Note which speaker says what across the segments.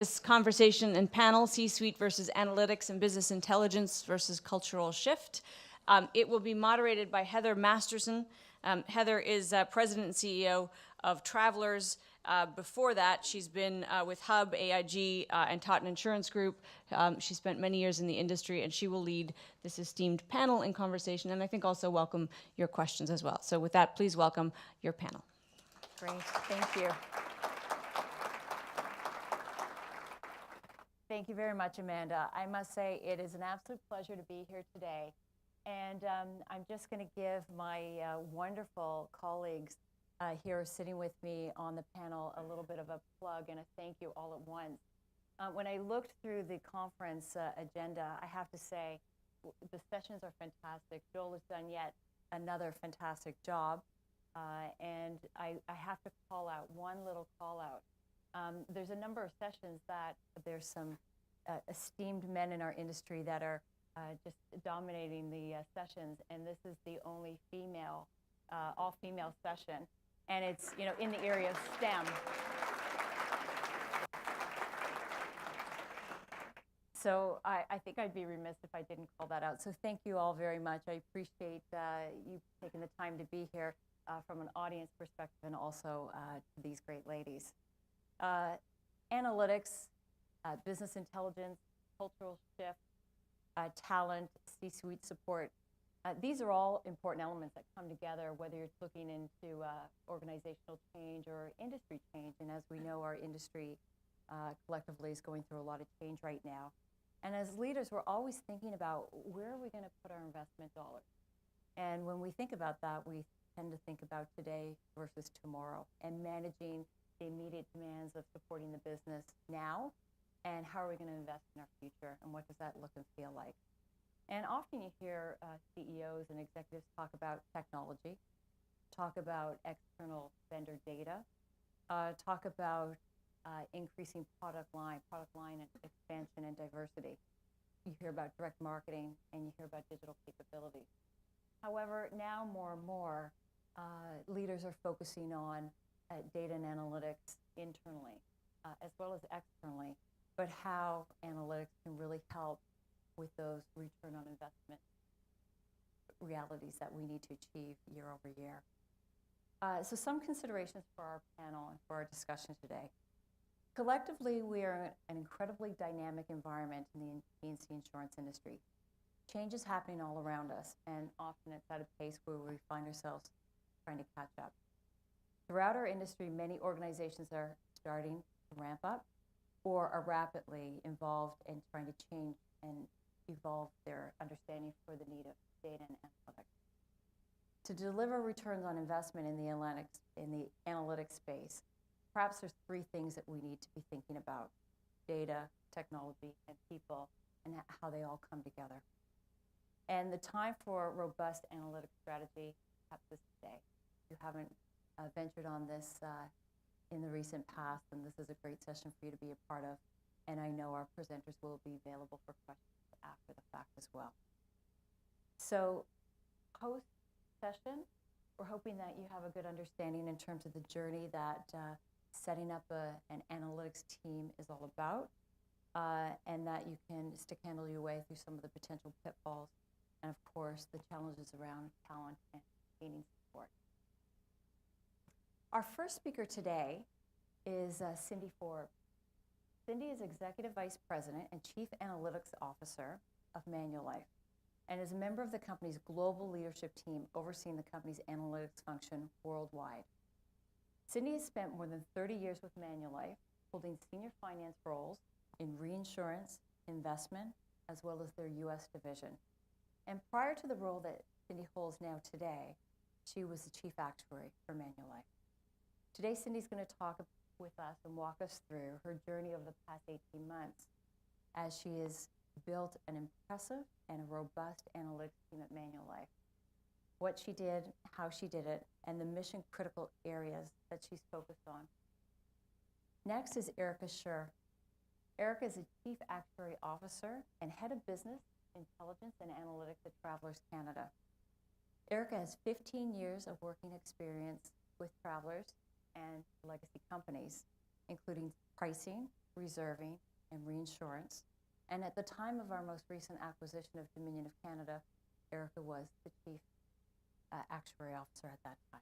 Speaker 1: This conversation and panel, C-suite versus analytics and business intelligence versus cultural shift. It will be moderated by Heather Masterson. Heather is president and CEO of Travelers. Before that, she's been with Hub, AIG, and Taunton Insurance Group. She spent many years in the industry, and she will lead this esteemed panel and conversation, and I think also welcome your questions as well. So with that, please welcome your panel.
Speaker 2: Great, thank you. Thank you very much, Amanda. I must say it is an absolute pleasure to be here today. And I'm just going to give my wonderful colleagues here sitting with me on the panel a little bit of a plug and a thank you all at once. When I looked through the conference agenda, I have to say the sessions are fantastic. Joel has done yet another fantastic job. And I have to call out one little call out. There's a number of sessions that there's some esteemed men in our industry that are just dominating the sessions, and this is the only female, all-female session, and it's in the area of STEM. So I think I'd be remiss if I didn't call that out. So thank you all very much. I appreciate you taking the time to be here from an audience perspective, and also to these great ladies. Analytics, business intelligence, cultural shift, talent, C-suite support. These are all important elements that come together, whether you're looking into organizational change or industry change. And as we know, our industry collectively is going through a lot of change right now. And as leaders, we're always thinking about where are we going to put our investment dollars? And when we think about that, we tend to think about today versus tomorrow and managing the immediate demands of supporting the business now, and how are we going to invest in our future, and what does that look and feel like? And often you hear CEOs and executives talk about technology, talk about external vendor data, talk about increasing product line and expansion and diversity. You hear about direct marketing, and you hear about digital capabilities. However, now more and more, leaders are focusing on data and analytics internally, as well as externally, but how analytics can really help with those return on investment realities that we need to achieve year over year. So some considerations for our panel and for our discussion today. Collectively, we are in an incredibly dynamic environment in the P&C insurance industry. Change is happening all around us, and often it's at a pace where we find ourselves trying to catch up. Throughout our industry, many organizations are starting to ramp up or are rapidly involved in trying to change and evolve their understanding for the need of data and analytics. To deliver returns on investment in the analytics space, perhaps there's three things that we need to be thinking about: data, technology, and people, and how they all come together. And the time for robust analytics strategy perhaps is today. If you haven't ventured on this in the recent past, and this is a great session for you to be a part of, and I know our presenters will be available for questions after the fact as well. So post-session, we're hoping that you have a good understanding in terms of the journey that setting up an analytics team is all about, and that you can stick handle your way through some of the potential pitfalls, and of course the challenges around talent and gaining support. Our first speaker today is Cindy Forbes. Cindy is Executive Vice President and Chief Analytics Officer of Manulife, and is a member of the company's global leadership team overseeing the company's analytics function worldwide. Cindy has spent more than 30 years with Manulife, holding senior finance roles in reinsurance, investment, as well as their U.S. division. And prior to the role that Cindy holds now today, she was the Chief Actuary for Manulife. Today, Cindy's going to talk with us and walk us through her journey over the past 18 months as she has built an impressive and a robust analytics team at Manulife. What she did, how she did it, and the mission-critical areas that she's focused on. Next is Erica Scher. Erica is a Chief Actuary Officer and Head of Business, Intelligence, and Analytics at Travelers Canada. Erica has 15 years of working experience with Travelers and legacy companies, including pricing, reserving, and reinsurance. And at the time of our most recent acquisition of Dominion of Canada, Erica was the Chief Actuary Officer at that time.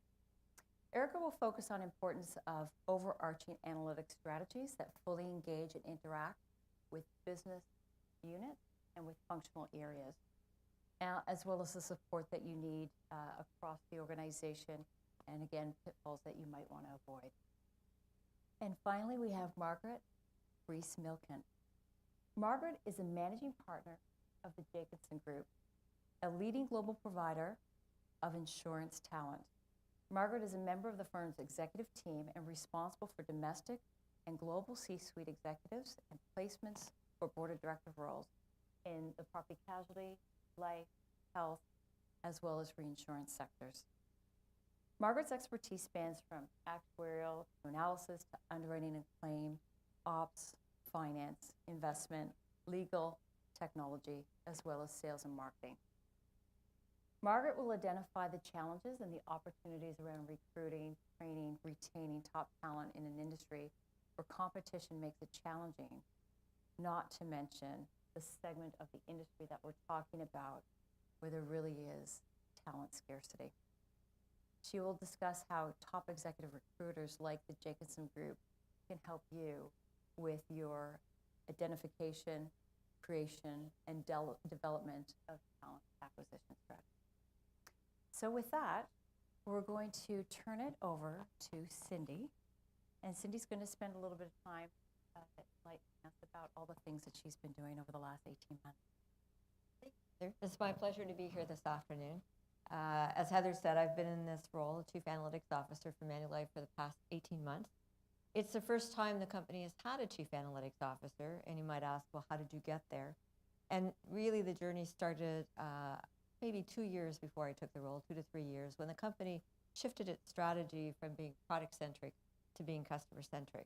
Speaker 2: Erica will focus on importance of overarching analytic strategies that fully engage and interact with business units and with functional areas, as well as the support that you need across the organization, and again, pitfalls that you might want to avoid. And finally, we have Margaret Reese-Milken. Margaret is a managing partner of the Jacobson Group, a leading global provider of insurance talent. Margaret is a member of the firm's executive team and responsible for domestic and global C-suite executives and placements for board of director roles in the property casualty, life, health, as well as reinsurance sectors. Margaret's expertise spans from actuarial to analysis to underwriting and claim, ops, finance, investment, legal, technology, as well as sales and marketing. Margaret will identify the challenges and the opportunities around recruiting, training, retaining top talent in an industry where competition makes it challenging, not to mention the segment of the industry that we're talking about where there really is talent scarcity. She will discuss how top executive recruiters like the Jacobson Group can help you with your identification, creation, and development of talent acquisition strategy. So with that, we're going to turn it over to Cindy, and Cindy's going to spend a little bit of time enlightening us about all the things that she's been doing over the last 18 months.
Speaker 3: It's my pleasure to be here this afternoon. As Heather said, I've been in this role, Chief Analytics Officer for Manulife, for the past 18 months. It's the first time the company has had a Chief Analytics Officer, and you might ask, well, how did you get there? And really the journey started maybe 2 years before I took the role, 2 to 3 years, when the company shifted its strategy from being product-centric to being customer-centric.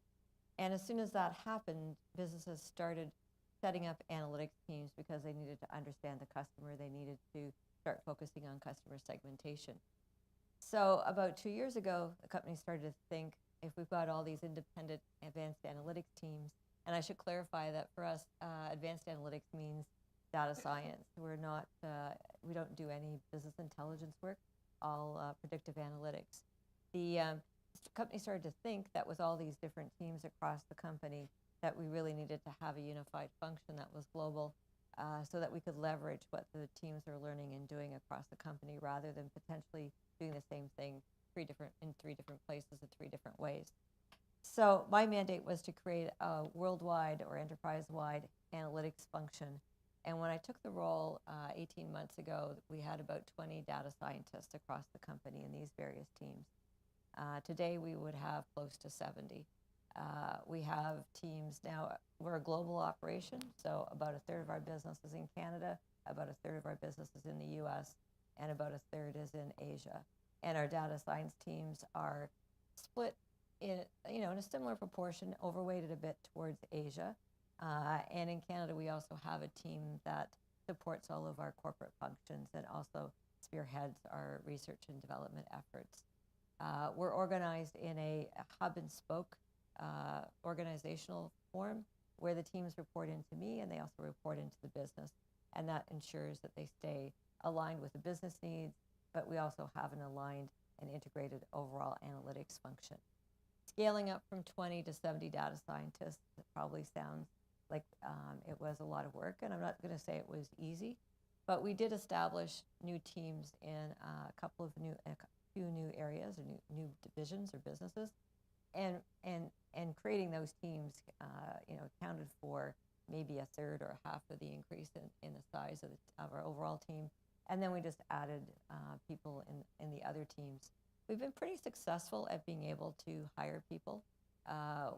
Speaker 3: And as soon as that happened, businesses started setting up analytics teams because they needed to understand the customer. They needed to start focusing on customer segmentation. So about 2 years ago, the company started to think, if we've got all these independent advanced analytics teams, and I should clarify that for us, advanced analytics means data science. We're not, we don't do any business intelligence work, all predictive analytics. The company started to think that with all these different teams across the company, that we really needed to have a unified function that was global, so that we could leverage what the teams are learning and doing across the company rather than potentially doing the same thing in three different places in 3 different ways. So my mandate was to create a worldwide or enterprise-wide analytics function. And when I took the role 18 months ago, we had about 20 data scientists across the company in these various teams. Today we would have close to 70. We have teams now, we're a global operation, so about 1/3 of our business is in Canada, about 1/3 of our business is in the US, and about 1/3 is in Asia. And our data science teams are split in a similar proportion, overweighted a bit towards Asia. And in Canada, we also have a team that supports all of our corporate functions and also spearheads our research and development efforts. We're organized in a hub and spoke organizational form where the teams report into me and they also report into the business. And that ensures that they stay aligned with the business needs, but we also have an aligned and integrated overall analytics function. Scaling up from 20 to 70 data scientists, it probably sounds like it was a lot of work, and I'm not going to say it was easy, but we did establish new teams in a few new areas or new divisions or businesses, and creating those teams, accounted for maybe 1/3 or 1/2 of the increase in the size of our overall team, and then we just added people in the other teams. We've been pretty successful at being able to hire people.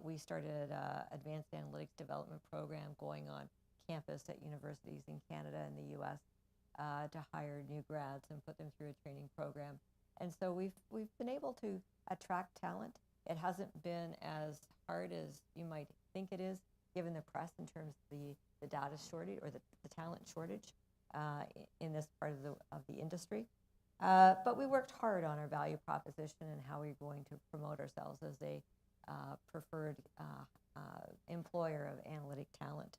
Speaker 3: We started an advanced analytics development program going on campus at universities in Canada and the US to hire new grads and put them through a training program. And so we've been able to attract talent. It hasn't been as hard as you might think it is, given the press in terms of the data shortage or the talent shortage in this part of the industry. But we worked hard on our value proposition and how we're going to promote ourselves as a preferred employer of analytic talent.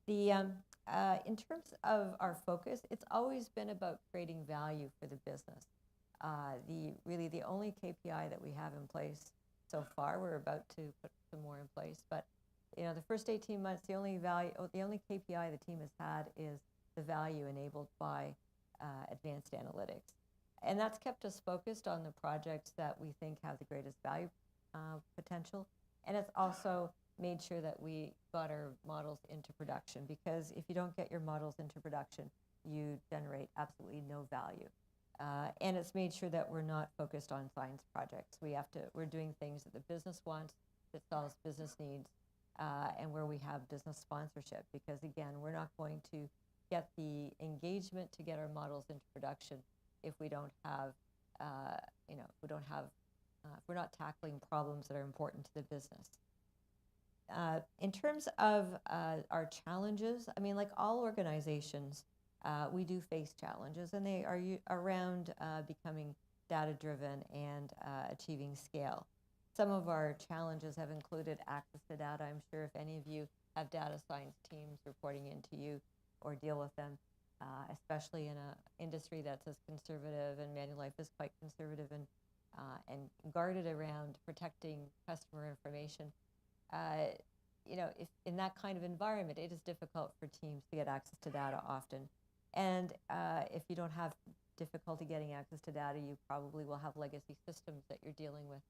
Speaker 3: In terms of our focus, it's always been about creating value for the business. Really the only KPI that we have in place so far, we're about to put some more in place, but the first 18 months, the only KPI the team has had is the value enabled by advanced analytics. And that's kept us focused on the projects that we think have the greatest value potential. And it's also made sure that we got our models into production, because if you don't get your models into production, you generate absolutely no value. And it's made sure that we're not focused on science projects. We're doing things that the business wants, that solves business needs, and where we have business sponsorship, because again, we're not going to get the engagement to get our models into production if we don't have, if we're not tackling problems that are important to the business. In terms of our challenges, I mean, like all organizations, we do face challenges, and they are around becoming data-driven and achieving scale. Some of our challenges have included access to data. I'm sure if any of you have data science teams reporting into you or deal with them, especially in an industry that's as conservative, and Manulife is quite conservative and guarded around protecting customer information. If in that kind of environment, it is difficult for teams to get access to data often. And if you don't have difficulty getting access to data, you probably will have legacy systems that you're dealing with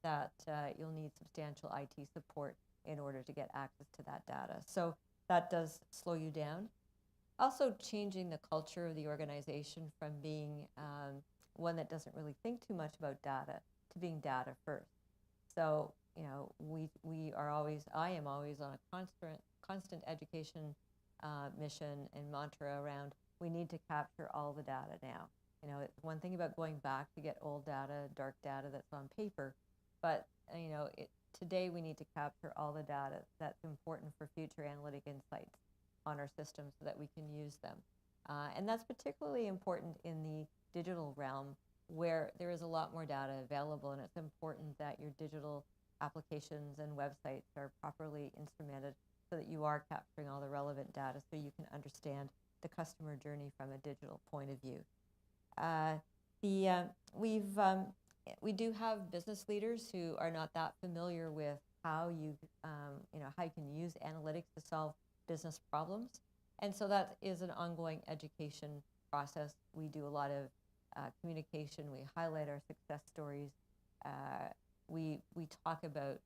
Speaker 3: that you'll need substantial IT support in order to get access to that data. So that does slow you down. Also changing the culture of the organization from being one that doesn't really think too much about data to being data first. So, I am always on a constant education mission and mantra around, we need to capture all the data now. It's one thing about going back to get old data, dark data that's on paper, but today we need to capture all the data that's important for future analytic insights on our system so that we can use them. And that's particularly important in the digital realm, where there is a lot more data available, and it's important that your digital applications and websites are properly instrumented so that you are capturing all the relevant data so you can understand the customer journey from a digital point of view. We do have business leaders who are not that familiar with how you can use analytics to solve business problems, and so that is an ongoing education process. We do a lot of communication. We highlight our success stories. We talk about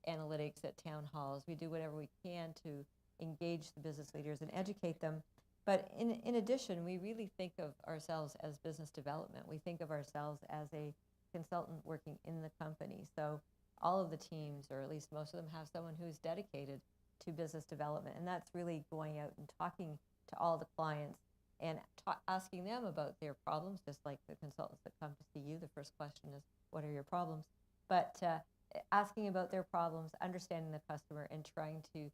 Speaker 3: analytics at town halls. We do whatever we can to engage the business leaders and educate them. But in addition, we really think of ourselves as business development. We think of ourselves as a consultant working in the company. So all of the teams, or at least most of them, have someone who's dedicated to business development. And that's really going out and talking to all the clients and asking them about their problems, just like the consultants that come to see you. The first question is, what are your problems? But asking about their problems, understanding the customer, and trying to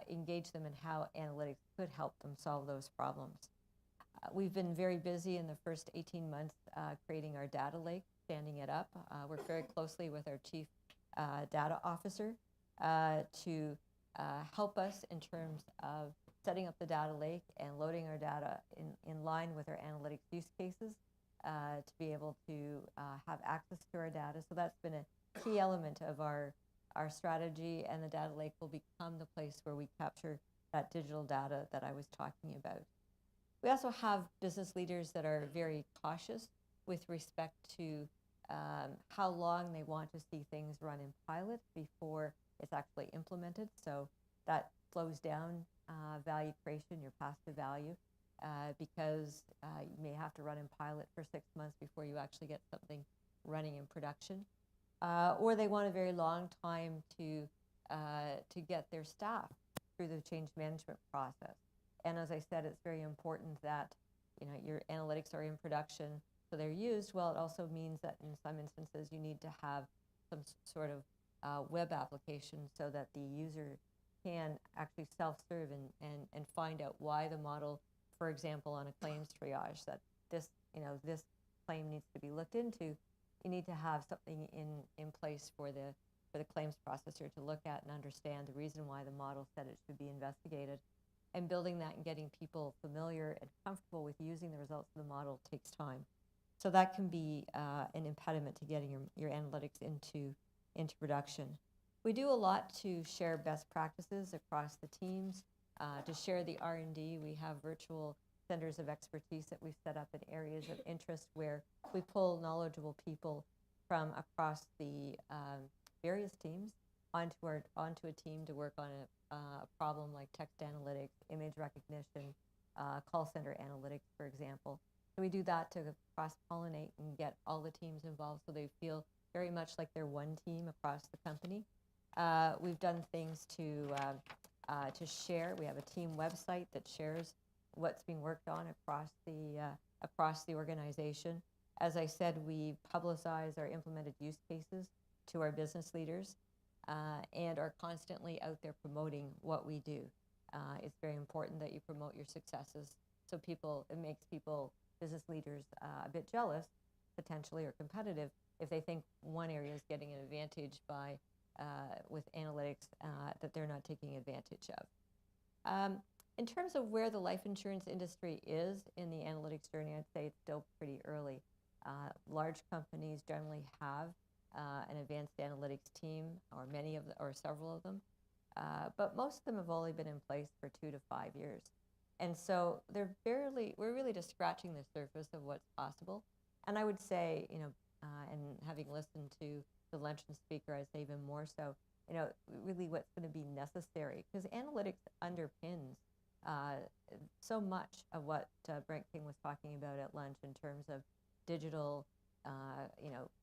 Speaker 3: engage them in how analytics could help them solve those problems. We've been very busy in the first 18 months creating our data lake, standing it up. Worked very closely with our chief data officer to help us in terms of setting up the data lake and loading our data in line with our analytics use cases to be able to have access to our data. So that's been a key element of our strategy, and the data lake will become the place where we capture that digital data that I was talking about. We also have business leaders that are very cautious with respect to how long they want to see things run in pilot before it's actually implemented. So that slows down value creation, your path to value, because you may have to run in pilot for 6 months before you actually get something running in production. Or they want a very long time to get their staff through the change management process. And as I said, it's very important that your analytics are in production, so they're used. Well, it also means that in some instances you need to have some sort of web application so that the user can actually self-serve and find out why the model, for example, on a claims triage, that this claim needs to be looked into. You need to have something in place for the for the claims processor to look at and understand the reason why the model said it should be investigated. And building that and getting people familiar and comfortable with using the results of the model takes time. So that can be an impediment to getting your analytics into production. We do a lot to share best practices across the teams, to share the R&D. We have virtual centers of expertise that we've set up in areas of interest where we pull knowledgeable people from across the various teams onto a team to work on a problem like text analytics, image recognition, call center analytics, for example. So we do that to cross-pollinate and get all the teams involved so they feel very much like they're one team across the company. We've done things to share. We have a team website that shares what's being worked on across the organization. As I said, we publicize our implemented use cases to our business leaders and are constantly out there promoting what we do. It's very important that you promote your successes, so it makes business leaders a bit jealous, potentially, or competitive if they think one area is getting an advantage with analytics that they're not taking advantage of. In terms of where the life insurance industry is in the analytics journey, I'd say it's still pretty early. Large companies generally have an advanced analytics team, or several of them, but most of them have only been in place for 2 to 5 years. And so we're really just scratching the surface of what's possible. And I would say, and having listened to the luncheon speaker, I'd say even more so, really what's going to be necessary, because analytics underpins so much of what Brent King was talking about at lunch in terms of digital,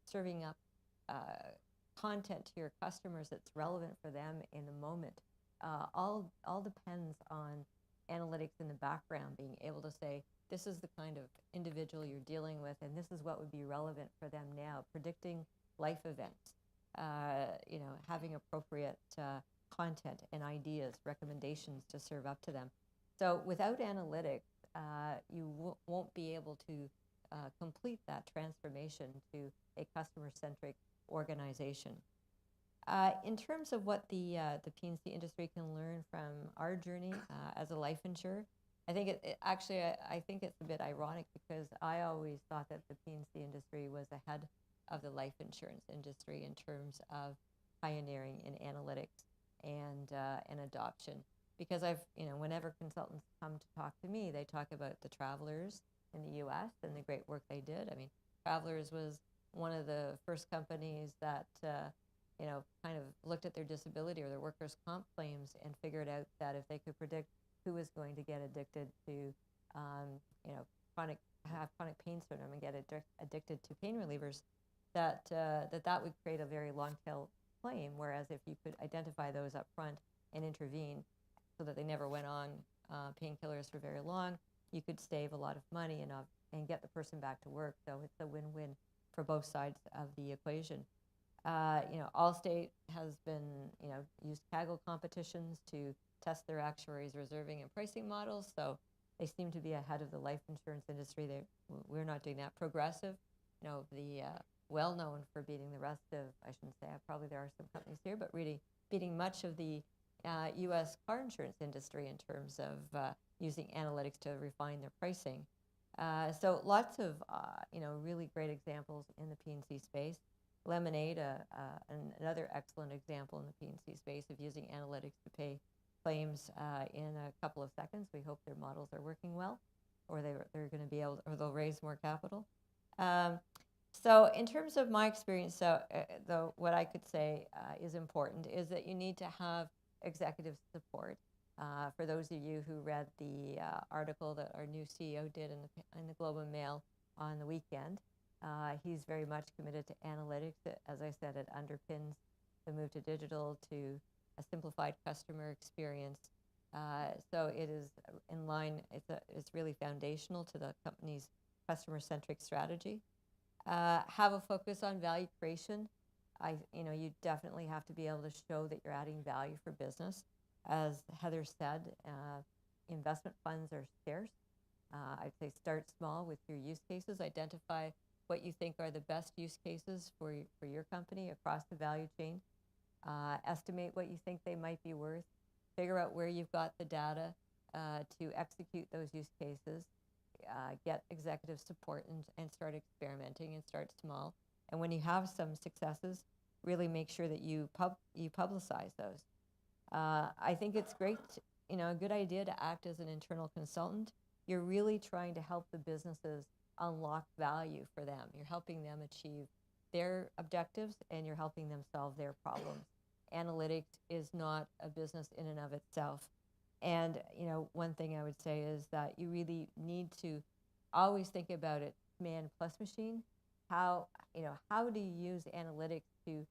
Speaker 3: serving up content to your customers that's relevant for them in the moment. All depends on analytics in the background, being able to say, this is the kind of individual you're dealing with, and this is what would be relevant for them now, predicting life events, having appropriate content and ideas, recommendations to serve up to them. So without analytics, you won't be able to complete that transformation to a customer-centric organization. In terms of what the P&C industry can learn from our journey as a life insurer, I think I think it's a bit ironic, because I always thought that the P&C industry was ahead of the life insurance industry in terms of pioneering in analytics and adoption. Because whenever consultants come to talk to me, they talk about the Travelers in the U.S. and the great work they did. I mean, Travelers was one of the first companies that kind of looked at their disability or their workers' comp claims and figured out that if they could predict who was going to get addicted to, chronic pain syndrome and get addicted to pain relievers, that would create a very long tail claim. Whereas if you could identify those up front and intervene so that they never went on painkillers for very long, you could save a lot of money and get the person back to work. So it's a win-win for both sides of the equation. Allstate has been, used Kaggle competitions to test their actuaries' reserving and pricing models. So they seem to be ahead of the life insurance industry. We're not doing that. Progressive, well known for beating the rest of, I shouldn't say, probably there are some companies here, but really beating much of the U.S. car insurance industry in terms of using analytics to refine their pricing. So lots of, really great examples in the P&C space. Lemonade, another excellent example in the P&C space of using analytics to pay claims in a couple of seconds. We hope their models are working well, or they're going to be able, or they'll raise more capital. So in terms of my experience, though, what I could say is important is that you need to have executive support. For those of you who read the article that our new CEO did in the Globe and Mail on the weekend, he's very much committed to analytics. As I said, it underpins the move to digital, to a simplified customer experience. So it is in line. It's really foundational to the company's customer-centric strategy. Have a focus on value creation. You definitely have to be able to show that you're adding value for business. As Heather said, investment funds are scarce. I'd say start small with your use cases. Identify what you think are the best use cases for your company across the value chain. estimate what you think they might be worth, figure out where you've got the data to execute those use cases, get executive support and start experimenting and start small. And when you have some successes, really make sure that you publicize those. I think it's great, a good idea to act as an internal consultant. You're really trying to help the businesses unlock value for them. You're helping them achieve their objectives and you're helping them solve their problems. Analytics is not a business in and of itself. And, one thing I would say is that you really need to always think about it, man plus machine. How do you use analytics to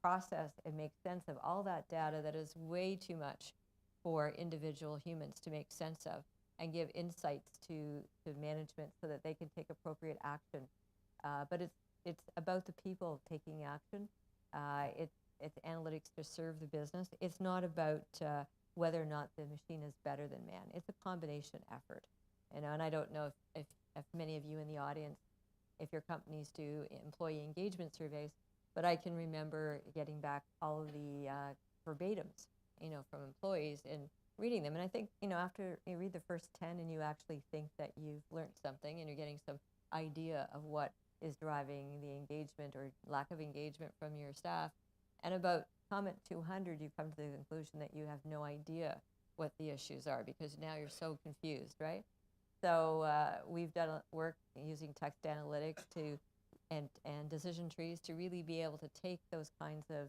Speaker 3: process and make sense of all that data that is way too much for individual humans to make sense of, and give insights to management so that they can take appropriate action. But it's about the people taking action. It's analytics to serve the business. It's not about whether or not the machine is better than man. It's a combination effort. And I don't know if many of you in the audience, if your companies do employee engagement surveys, but I can remember getting back all of the verbatims, from employees and reading them. And I think, after you read the first 10 and you actually think that you've learned something and you're getting some idea of what is driving the engagement or lack of engagement from your staff, and about comment 200, you come to the conclusion that you have no idea what the issues are because now you're so confused, right? So we've done work using text analytics and decision trees to really be able to take those kinds of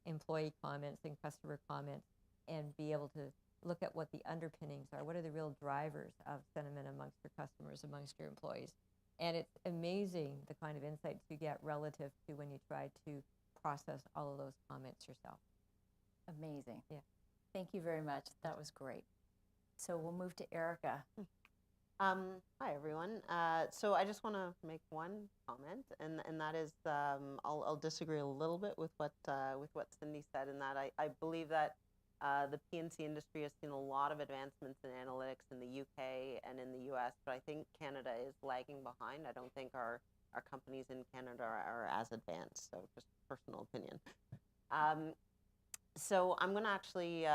Speaker 3: employee comments and customer comments and be able to look at what the underpinnings are. What are the real drivers of sentiment amongst your customers, amongst your employees? And it's amazing the kind of insights you get relative to when you try to process all of those comments yourself.
Speaker 2: Amazing.
Speaker 3: Yeah.
Speaker 2: Thank you very much. That was great. So we'll move to Erica.
Speaker 4: Hi, everyone. So I just want to make one comment, and that is I'll disagree a little bit with what Cindy said, in that I believe that the P&C industry has seen a lot of advancements in analytics in the UK and in the US, but I think Canada is lagging behind. I don't think our companies in Canada are as advanced, so just personal opinion. So I'm going to actually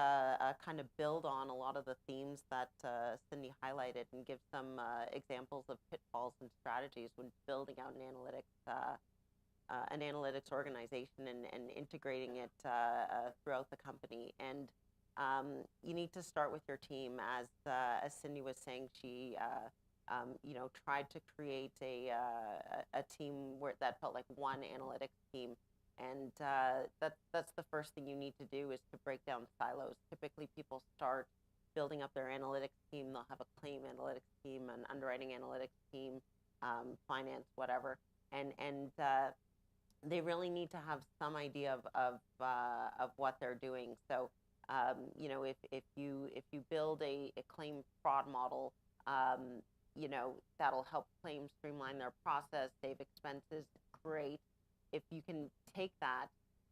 Speaker 4: kind of build on a lot of the themes that Cindy highlighted and give some examples of pitfalls and strategies when building out an analytics organization and integrating it throughout the company. And you need to start with your team. As Cindy was saying, she tried to create a team that felt like one analytics team. And that's the first thing you need to do, is to break down silos. Typically, people start building up their analytics team. They'll have a claim analytics team, an underwriting analytics team, finance, whatever, and they really need to have some idea of what they're doing. So, if you build a claim fraud model, that'll help claims streamline their process, save expenses. Great. If you can take that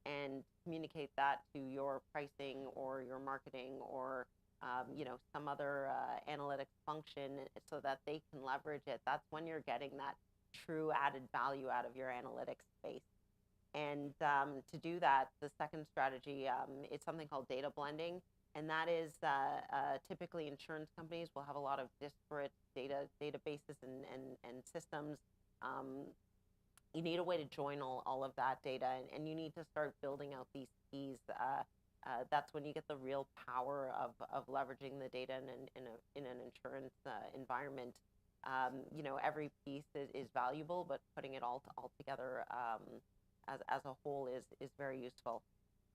Speaker 4: and communicate that to your pricing or your marketing or some other analytics function so that they can leverage it, that's when you're getting that true added value out of your analytics space. And to do that, the second strategy is something called data blending, and that is typically insurance companies will have a lot of disparate databases and systems. You need a way to join all of that data, and you need to start building out these keys. That's when you get the real power of leveraging the data in an insurance environment. Every piece is valuable, but putting it all together as a whole is very useful.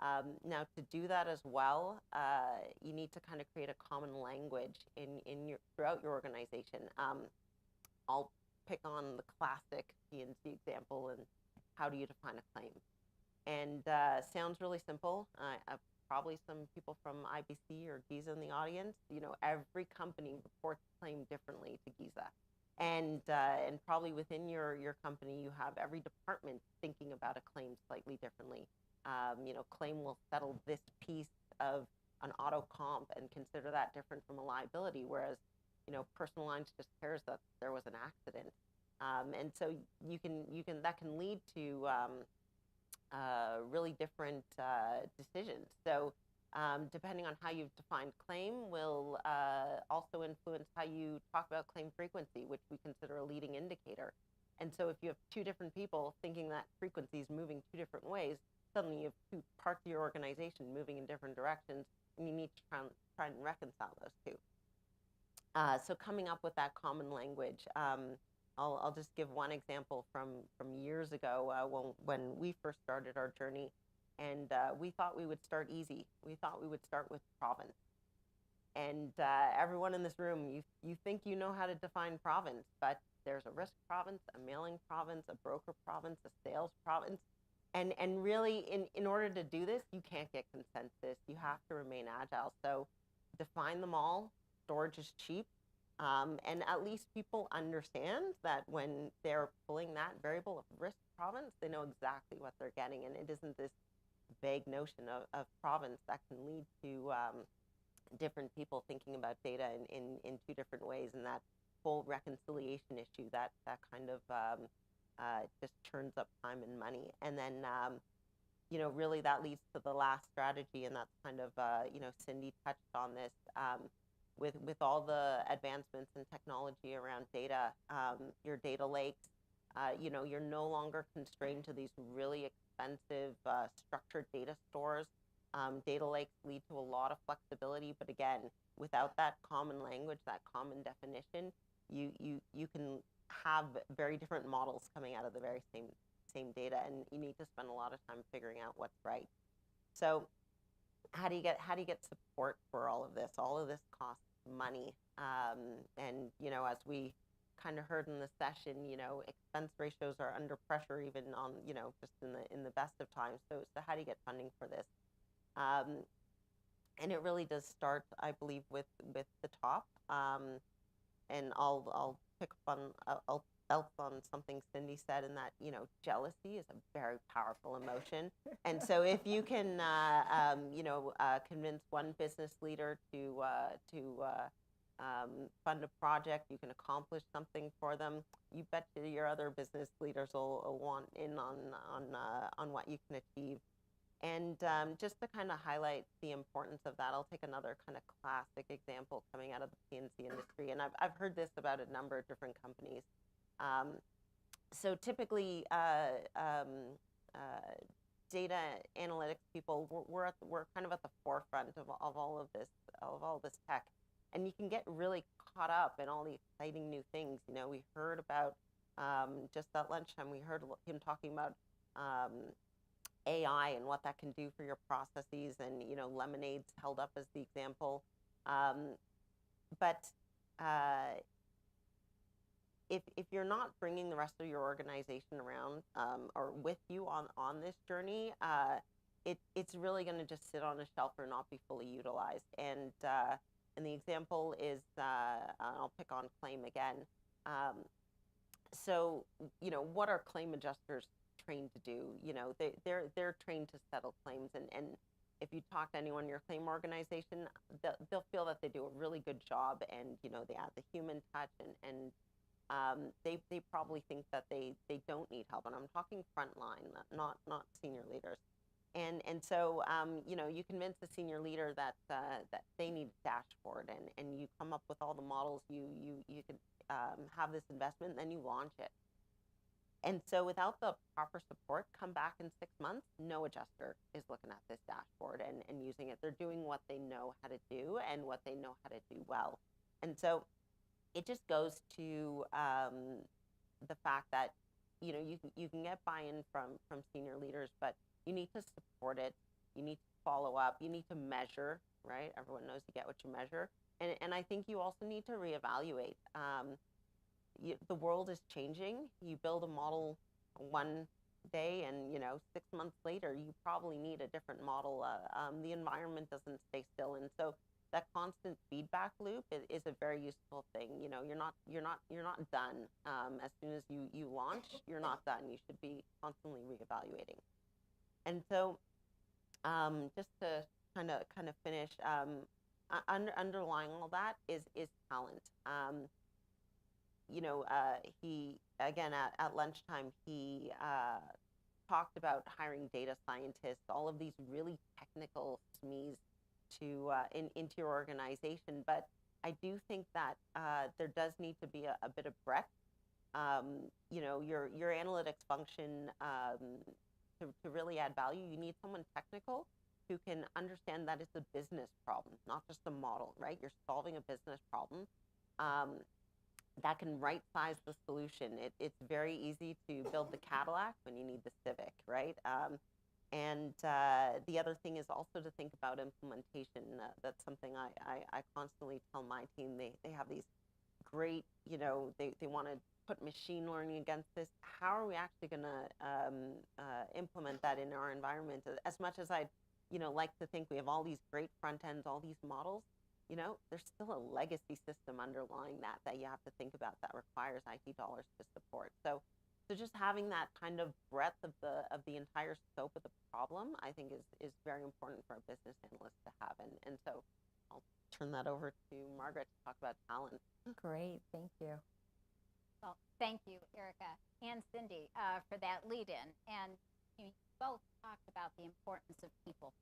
Speaker 4: Now, to do that as well, you need to kind of create a common language throughout your organization. I'll pick on the classic P&C example, and how do you define a claim? And sounds really simple. Probably some people from IBC or Giza in the audience. Every company reports claim differently to Giza, and probably within your company you have every department thinking about a claim slightly differently. Claim will settle this piece of an auto comp and consider that different from a liability, whereas personal lines just cares that there was an accident, and so that can lead to really different decisions. So depending on how you've defined claim will also influence how you talk about claim frequency, which we consider a leading indicator. And so if you have two different people thinking that frequency is moving two different ways, suddenly you have two parts of your organization moving in different directions, and you need to try and reconcile those two. So coming up with that common language, I'll just give one example from years ago when we first started our journey, and we thought we would start easy. We thought we would start with province. And everyone in this room, you think you know how to define province, but there's a risk province, a mailing province, a broker province, a sales province. And really, in order to do this, you can't get consensus. You have to remain agile. So define them all. Storage is cheap. And at least people understand that when they're pulling that variable of risk province, they know exactly what they're getting. And it isn't this vague notion of province that can lead to different people thinking about data in two different ways. And that whole reconciliation issue that kind of just churns up time and money. And then, really that leads to the last strategy, and that's kind of, Cindy touched on this. With all the advancements in technology around data, your data lakes, you're no longer constrained to these really expensive structured data stores. Data lakes lead to a lot of flexibility, but again, without that common language, that common definition, you can have very different models coming out of the very same data, and you need to spend a lot of time figuring out what's right. So how do you get support for all of this? All of this costs money, and as we kind of heard in the session, expense ratios are under pressure even on just in the best of times. So how do you get funding for this? And it really does start, I believe, with the top. And I'll pick up on something Cindy said, in that jealousy is a very powerful emotion. And so if you can convince one business leader to fund a project, you can accomplish something for them, you bet your other business leaders will want in on what you can achieve. And just to kind of highlight the importance of that, I'll take another kind of classic example coming out of the P&C industry. And I've heard this about a number of different companies. So typically, data analytics people, we're kind of at the forefront of all of this tech. And you can get really caught up in all the exciting new things. We heard about, just at lunchtime, we heard him talking about AI and what that can do for your processes, and Lemonade's held up as the example. But if you're not bringing the rest of your organization around or with you on this journey, it's really going to just sit on a shelf or not be fully utilized. And the example is, I'll pick on claim again. So what are claim adjusters trained to do? They're trained to settle claims, and if you talk to anyone in your claim organization, they'll feel that they do a really good job, and they add the human touch, and they probably think that they don't need help. And I'm talking frontline, not senior leaders. And so you convince the senior leader that they need a dashboard, and you come up with all the models. You could have this investment, and then you launch it. And so without the proper support, come back in 6 months, no adjuster is looking at this dashboard and using it. They're doing what they know how to do and what they know how to do well. And so it just goes to the fact that you can get buy-in from senior leaders, but you need to support it. You need to follow up. You need to measure, right? Everyone knows you get what you measure. And I think you also need to reevaluate. The world is changing. You build a model one day, and 6 months later, you probably need a different model. The environment doesn't stay still, and so that constant feedback loop is a very useful thing. You're not done. As soon as you launch, you're not done. You should be constantly reevaluating. And so, just to kind of finish, underlying all that is talent. He, again, at lunchtime, he talked about hiring data scientists, all of these really technical SMEs to into your organization. But I do think that there does need to be a bit of breadth. Your analytics function, to really add value, you need someone technical who can understand that it's a business problem, not just a model, right? You're solving a business problem. That can right-size the solution. It's very easy to build the Cadillac when you need the Civic, right? And the other thing is also to think about implementation. That's something I constantly tell my team. They have these great, they want to put machine learning against this. How are we actually going to implement that in our environment? As much as I'd, like to think we have all these great front ends, all these models, there's still a legacy system underlying that you have to think about that requires IT dollars to support. So just having that kind of breadth of the entire scope of the problem, I think is very important for a business analyst to have. And so I'll turn that over to Margaret to talk about talent.
Speaker 2: Great, thank you.
Speaker 5: Well, thank you, Erica and Cindy, for that lead-in. And you both talked about the importance of people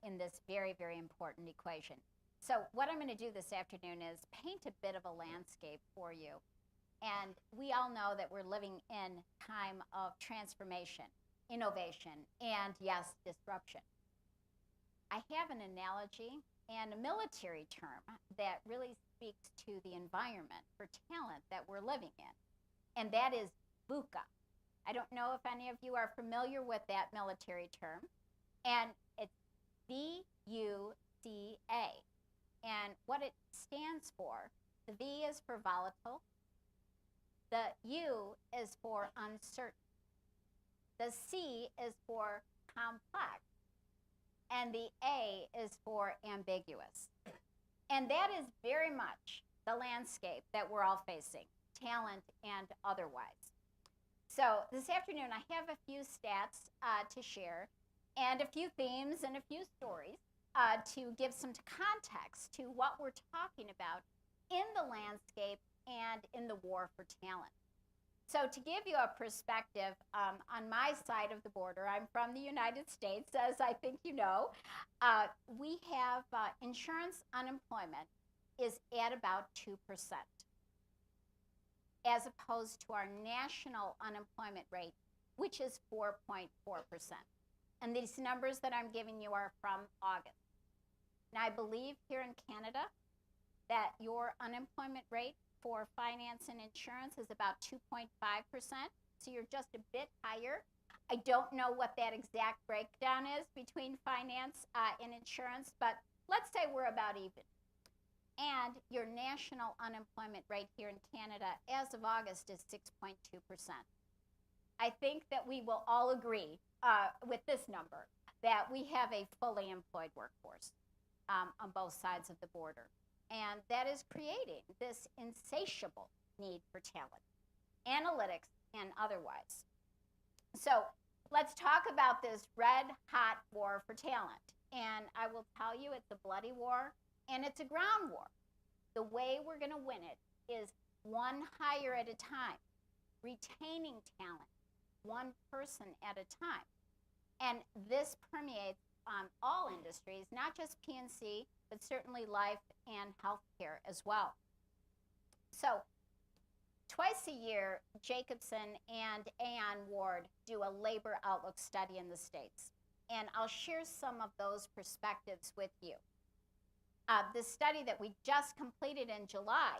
Speaker 5: in this very, very important equation. So what I'm going to do this afternoon is paint a bit of a landscape for you. And we all know that we're living in time of transformation, innovation, and yes, disruption. I have an analogy and a military term that really speaks to the environment for talent that we're living in, and that is VUCA. I don't know if any of you are familiar with that military term, and it's VUCA. And what it stands for, the V is for volatile, the U is for uncertain, the C is for complex, and the A is for ambiguous. And that is very much the landscape that we're all facing, talent and otherwise. So this afternoon I have a few stats to share, and a few themes and a few stories to give some context to what we're talking about in the landscape and in the war for talent. So to give you a perspective, on my side of the border, I'm from the United States, as I think you know. We have insurance unemployment is at about 2%, as opposed to our national unemployment rate, which is 4.4%. And these numbers that I'm giving you are from August. Now, I believe here in Canada that your unemployment rate for finance and insurance is about 2.5%, so you're just a bit higher. I don't know what that exact breakdown is between finance and insurance, but let's say we're about even. And your national unemployment rate here in Canada as of August is 6.2%. I think that we will all agree with this number, that we have a fully employed workforce on both sides of the border. And that is creating this insatiable need for talent, analytics and otherwise. So let's talk about this red hot war for talent. And I will tell you, it's a bloody war and it's a ground war. The way we're going to win it is one hire at a time, retaining talent, one person at a time. And this permeates all industries, not just P&C, but certainly life and healthcare as well. So twice a year, Jacobson and Aon Ward do a labor outlook study in the States. And I'll share some of those perspectives with you. The study that we just completed in July,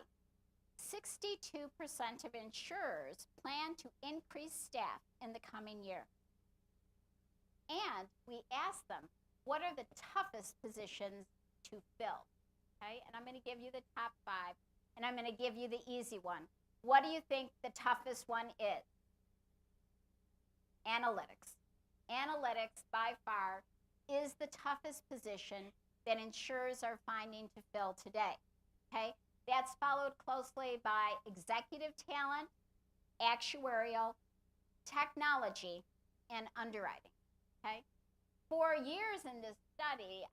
Speaker 5: 62% of insurers plan to increase staff in the coming year. And we asked them, what are the toughest positions to fill? Okay, and I'm going to give you the top 5, and I'm going to give you the easy one. What do you think the toughest one is? Analytics. Analytics, by far, is the toughest position that insurers are finding to fill today. Okay, that's followed closely by executive talent, actuarial, technology, and underwriting. Okay, for years in this study,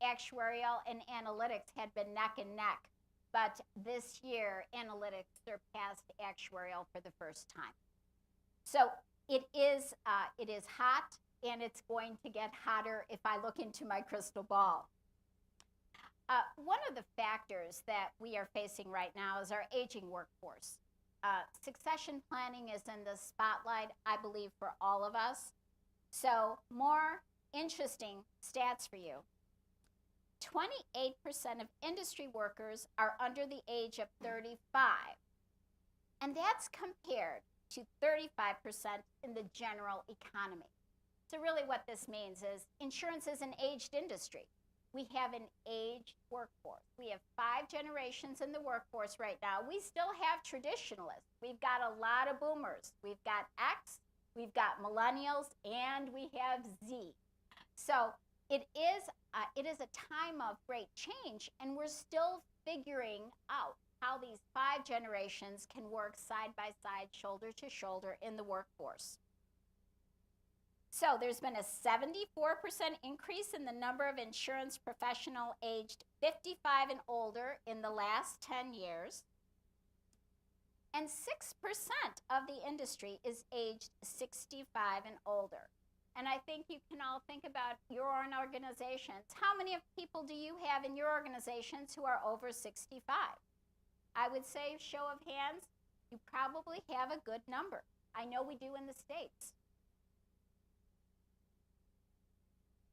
Speaker 5: actuarial and analytics had been neck and neck, but this year analytics surpassed actuarial for the first time. So it is hot, and it's going to get hotter if I look into my crystal ball. One of the factors that we are facing right now is our aging workforce. Succession planning is in the spotlight, I believe, for all of us. So, more interesting stats for you. 28% of industry workers are under the age of 35, and that's compared to 35% in the general economy. So really what this means is insurance is an aged industry. We have an aged workforce. We have 5 generations in the workforce right now. We still have traditionalists. We've got a lot of boomers. We've got X, we've got millennials, and we have Z. So it is a time of great change, and we're still figuring out how these 5 generations can work side by side, shoulder to shoulder in the workforce. So there's been a 74% increase in the number of insurance professionals aged 55 and older in the last 10 years. And 6% of the industry is aged 65 and older. And I think you can all think about your own organizations. How many of people do you have in your organizations who are over 65? I would say, show of hands, you probably have a good number. I know we do in the States.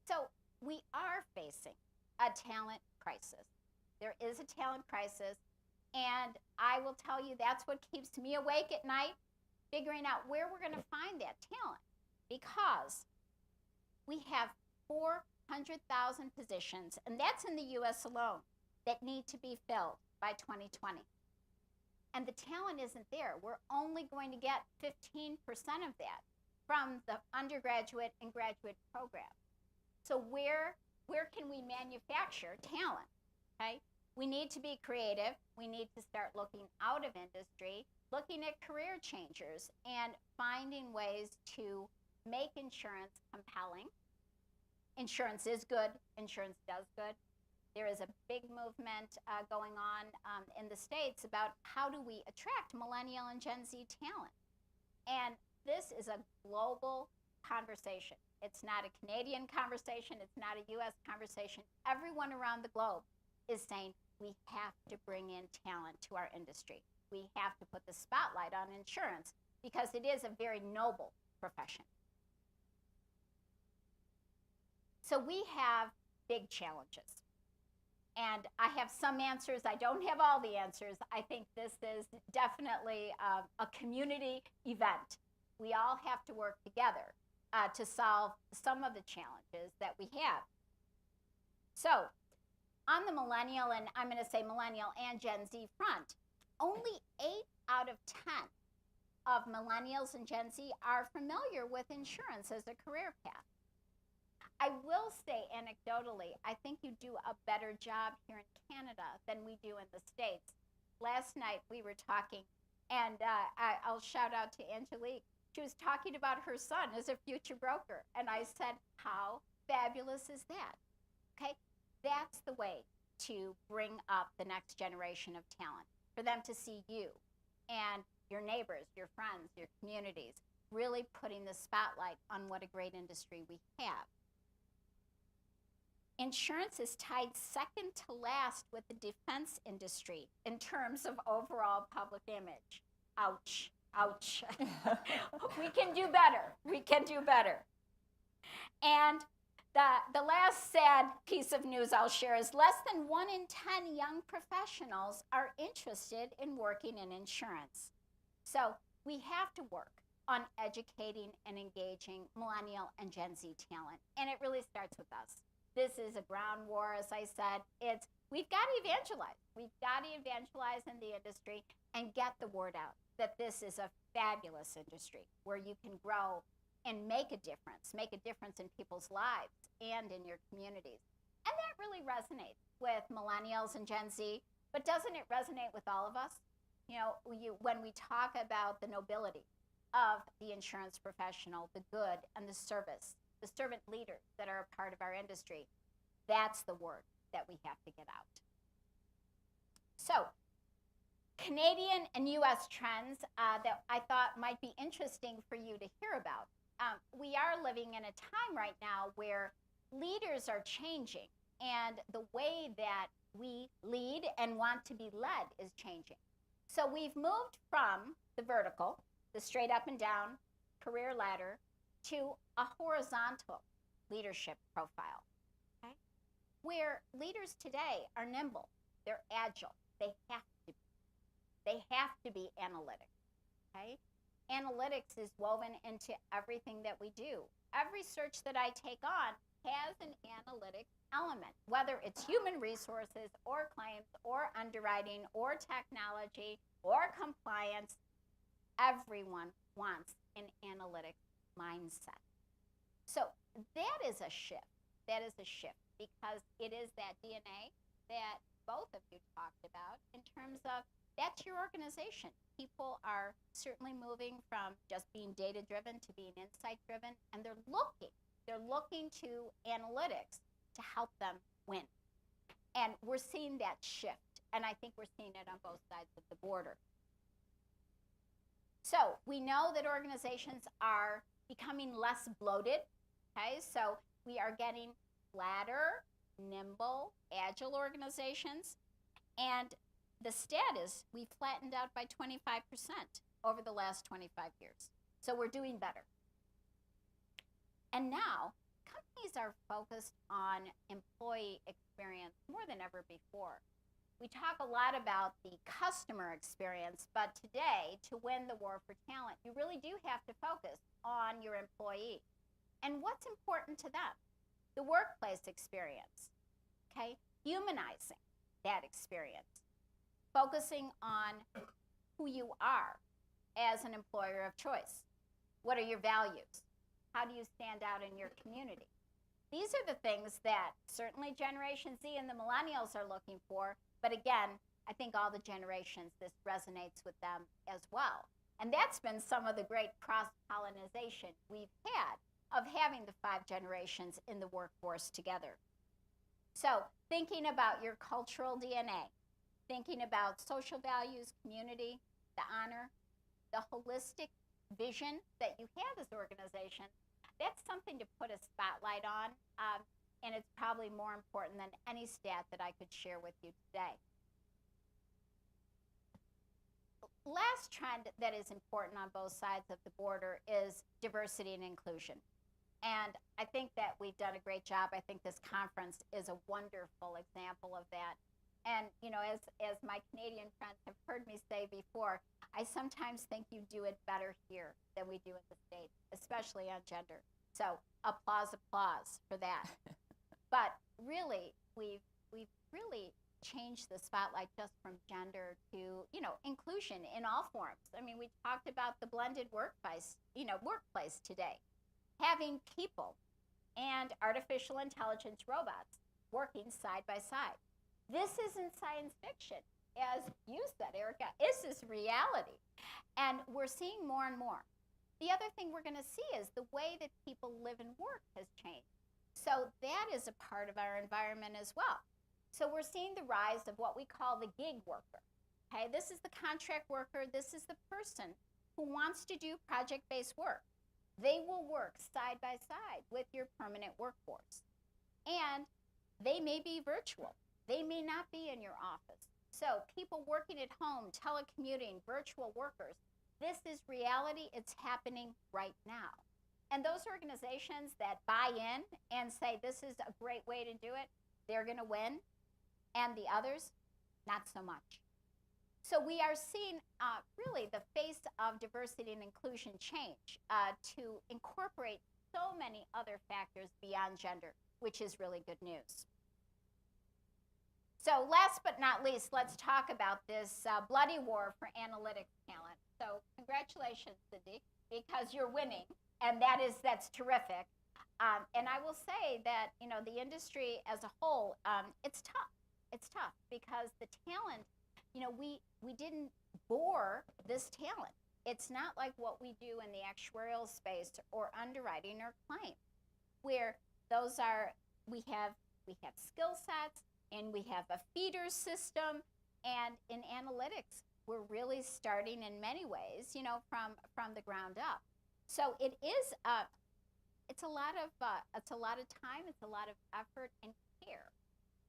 Speaker 5: So we are facing a talent crisis. There is a talent crisis, and I will tell you that's what keeps me awake at night, figuring out where we're going to find that talent, because we have 400,000 positions, and that's in the U.S. alone, that need to be filled by 2020. And the talent isn't there. We're only going to get 15% of that from the undergraduate and graduate program. So where can we manufacture talent? Okay? We need to be creative. We need to start looking out of industry, looking at career changers, and finding ways to make insurance compelling. Insurance is good. Insurance does good. There is a big movement going on in the States about how do we attract millennial and Gen Z talent. And this is a global conversation. It's not a Canadian conversation. It's not a U.S. conversation. Everyone around the globe is saying we have to bring in talent to our industry. We have to put the spotlight on insurance because it is a very noble profession. So we have big challenges. And I have some answers. I don't have all the answers. I think this is definitely a community event. We all have to work together to solve some of the challenges that we have. So on the millennial, and I'm going to say millennial and Gen Z front, only 8 out of 10 of millennials and Gen Z are familiar with insurance as a career path. I will say anecdotally, I think you do a better job here in Canada than we do in the States. Last night we were talking, and I'll shout out to Angelique. She was talking about her son as a future broker, and I said, how fabulous is that? Okay, that's the way to bring up the next generation of talent, for them to see you and your neighbors, your friends, your communities, really putting the spotlight on what a great industry we have. Insurance is tied second to last with the defense industry in terms of overall public image. Ouch, ouch. We can do better. We can do better. And the last sad piece of news I'll share is less than 1 in 10 young professionals are interested in working in insurance. So we have to work on educating and engaging millennial and Gen Z talent. And it really starts with us. This is a ground war, as I said. We've got to evangelize. We've got to evangelize in the industry and get the word out that this is a fabulous industry where you can grow and make a difference in people's lives and in your communities. And that really resonates with millennials and Gen Z, but doesn't it resonate with all of us? You know, when we talk about the nobility of the insurance professional, the good and the service, the servant leaders that are a part of our industry, that's the word that we have to get out. So, Canadian and U.S. trends that I thought might might be interesting for you to hear about. We are living in a time right now where leaders are changing, and the way that we lead and want to be led is changing. So we've moved from the vertical, the straight up and down career ladder, to a horizontal leadership profile, okay? Where leaders today are nimble, they're agile, they have to be. They have to be analytic, okay? Analytics is woven into everything that we do. Every search that I take on has an analytics element, whether it's human resources or claims or underwriting or technology or compliance. Everyone wants an analytic mindset. So that is a shift. That is a shift because it is that DNA that both of you talked about in terms of that's your organization. People are certainly moving from just being data-driven to being insight-driven, and they're looking to analytics to help them win. And we're seeing that shift, and I think we're seeing it on both sides of the border. So we know that organizations are becoming less bloated, okay? So we are getting flatter, nimble, agile organizations, and the stat is we flattened out by 25% over the last 25 years. So we're doing better. And now companies are focused on employee experience more than ever before. We talk a lot about the customer experience, but today, to win the war for talent, you really do have to focus on your employee. And what's important to them? The workplace experience, okay? Humanizing that experience. Focusing on who you are as an employer of choice. What are your values? How do you stand out in your community? These are the things that certainly Generation Z and the millennials are looking for, but again, I think all the generations, this resonates with them as well. And that's been some of the great cross-pollination we've had of having the 5 generations in the workforce together. So thinking about your cultural DNA, thinking about social values, community, the honor, the holistic vision that you have as an organization, that's something to put a spotlight on, and it's probably more important than any stat that I could share with you today. Last trend that is important on both sides of the border is diversity and inclusion. And I think that we've done a great job. I think this conference is a wonderful example of that. And, you know, as my Canadian friends have heard me say before, I sometimes think you do it better here than we do in the States, especially on gender. So applause for that. But really, we've really changed the spotlight just from gender to, you know, inclusion in all forms. I mean, we talked about the blended workplace today. Having people and artificial intelligence robots working side by side. This isn't science fiction, as you said, Erica. This is reality. And we're seeing more and more. The other thing we're going to see is the way that people live and work has changed. So that is a part of our environment as well. So we're seeing the rise of what we call the gig worker. Okay, this is the contract worker. This is the person who wants to do project-based work. They will work side by side with your permanent workforce. And they may be virtual. They may not be in your office. So people working at home, telecommuting, virtual workers, this is reality. It's happening right now. And those organizations that buy in and say this is a great way to do it, they're going to win. And the others, not so much. So we are seeing really the face of diversity and inclusion change to incorporate so many other factors beyond gender, which is really good news. So last but not least, let's talk about this bloody war for analytics talent. So congratulations, Cindy, because you're winning, and that's terrific. And I will say that, you know, the industry as a whole, it's tough. It's tough because the talent, you know, we didn't bore this talent. It's not like what we do in the actuarial space or underwriting or claim, where those are, we have skill sets, and we have a feeder system, and in analytics, we're really starting in many ways, you know, from the ground up. So it is it's a lot of time, it's a lot of effort and care.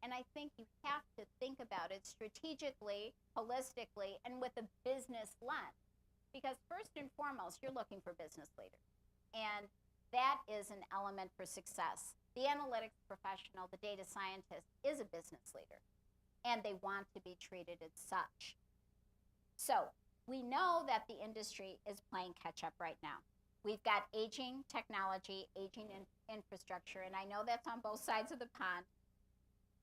Speaker 5: And I think you have to think about it strategically, holistically, and with a business lens. Because first and foremost, you're looking for business leaders. And that is an element for success. The analytics professional, the data scientist, is a business leader. And they want to be treated as such. So we know that the industry is playing catch up right now. We've got aging technology, aging infrastructure, and I know that's on both sides of the pond.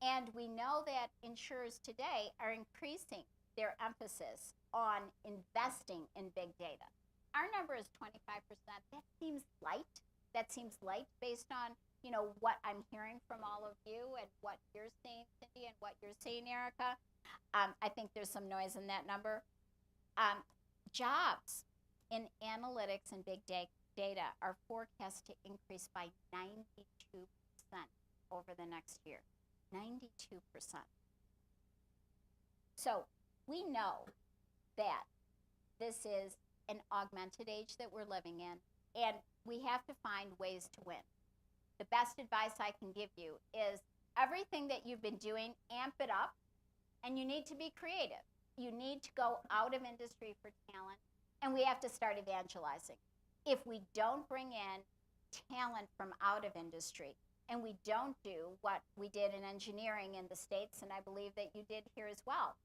Speaker 5: And we know that insurers today are increasing their emphasis on investing in big data. Our number is 25%. That seems light. That seems light based on, you know, what I'm hearing from all of you and what you're seeing, Cindy, and what you're seeing, Erica. I think there's some noise in that number. Jobs in analytics and big data are forecast to increase by 92% over the next year. 92%. So we know that this is an augmented age that we're living in, and we have to find ways to win. The best advice I can give you is everything that you've been doing, amp it up, and you need to be creative. You need to go out of industry for talent, and we have to start evangelizing. If we don't bring in talent from out of industry, and we don't do what we did in engineering in the States, and I believe that you did here as well,